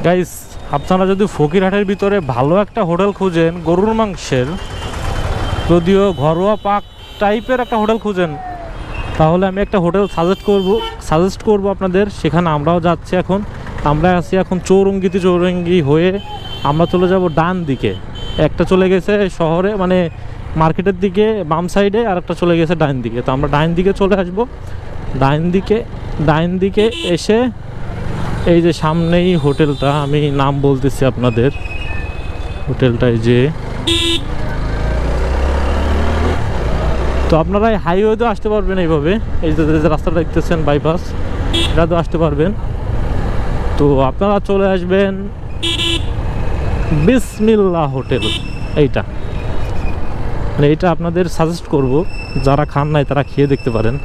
Guys, আপনারা যদি ফকিরহাটের ভিতরে ভালো একটা হোটেল খুঁজেন গরুর মাংসের, যদিও ঘরোয়া পাক টাইপের একটা হোটেল খুঁজেন, তাহলে আমি একটা হোটেল সাজেস্ট করব আপনাদের। সেখানে আমরাও যাচ্ছি এখন। আমরা আছি এখন চৌরঙ্গি হয়ে আমরা চলে যাব ডান দিকে। একটা চলে গেছে শহরে, মানে মার্কেটের দিকে বাম সাইডে, আর একটা চলে গেছে ডান দিকে। তো আমরা ডান দিকে চলে আসব। ডান দিকে এসে এই যে সামনেই হোটেলটা, আমি নাম বলতেছি আপনাদের হোটেলটায় যে। তো আপনারা এই হাইওয়েতেও আসতে পারবেন এইভাবে, এই যে রাস্তাটা দেখতেছেন বাইপাস, এটাতেও আসতে পারবেন। তো আপনারা চলে আসবেন বিসমিল্লাহ হোটেল। এইটা মানে এইটা আপনাদের সাজেস্ট করব, যারা খান নাই তারা খেয়ে দেখতে পারেন।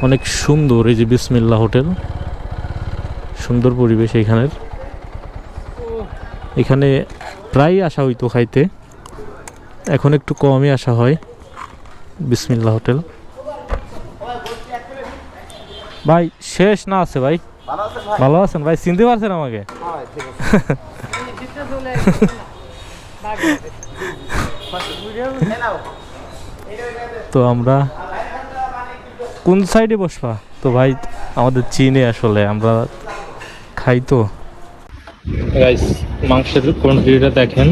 অনেক সুন্দর এই যে বিসমিল্লাহ হোটেল, সুন্দর পরিবেশ এইখানের। এখানে প্রায় আসা হইতো খাইতে, এখন একটু কমই আসা হয়। বিসমিল্লাহ হোটেল ভাই শেষ না আছে ভাই? ভালো আছেন ভাই? চিনতে পারছেন আমাকে? তো আমরা কোন সাইডে বসবা? তো ভাই আমাদের চিনে, আসলে আমরা খাই তো। গাইস, মাংসের কোয়ান্টিটিটা দেখেন,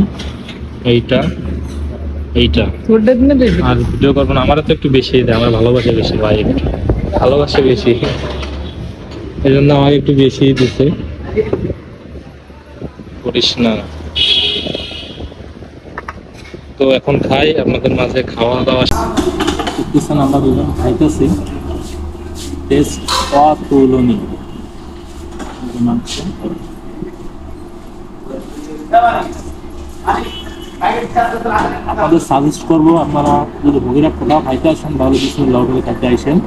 এইটা আর ভিডিও করবো না, আমারও তো একটু বেশি দেয়, আমার ভালোবাসা বেশি ভাই, একটু ভালোবাসা বেশি, এই জন্য আমাকে একটু বেশি দিচ্ছে। করিস না। তো এখন খাই, আপনাদের মাঝে খাওয়া দাওয়া দেখতেছেন, আমরা দুজন খাইতেছি। টেস্ট অতুলনীয় মাংস। আপনাদের সাজেস্ট করবো, আপনারা যদি বগিরহাট কোথাও খাইতে আসেন তাহলে বিসমিল্লাহ হোটেলে খাইতে আসেন।